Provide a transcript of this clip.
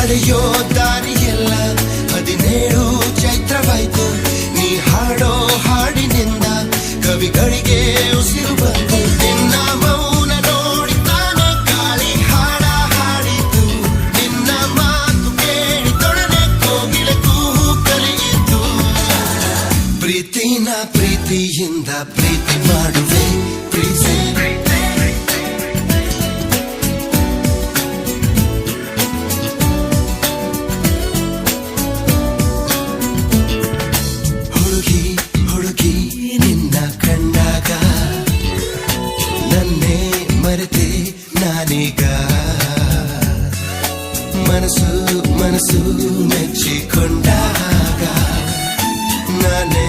ನಡೆಯೋ ದಾರಿಯೆಲ್ಲ 17 ಚೈತ್ರವಾಯ್ತು. ನೀ ಹಾಡೋ ಹಾಡಿನಿಂದ ಕವಿಗಳಿಗೆ ಉಸಿರು ಬಂತು. ನಿನ್ನ ಮೌನ ನೋಡಿ ತಾನೆ ಗಾಳಿ ಹಾಡ ಹಾಡಿತು. ನಿನ್ನ ಮಾತು ಕೇಳಿ ತೊಡನೆ ಕೋಗಿಲೆ ಕೂಗು ಕಲಿಯಿತು. ಪ್ರೀತಿನ ಪ್ರೀತಿಯಿಂದ ಪ್ರೀತಿ ಮಾಡುವೆ ಪ್ರೀತಿ. ಹುಡುಗಿ ನಿನ್ನ ಕಂಡಾಗ ನನ್ನೇ ಮರೆತೆ ನಾನೀಗ. ಮನಸ್ಸು ಮೆಚ್ಚಿಕೊಂಡಾಗ ನಾನೇ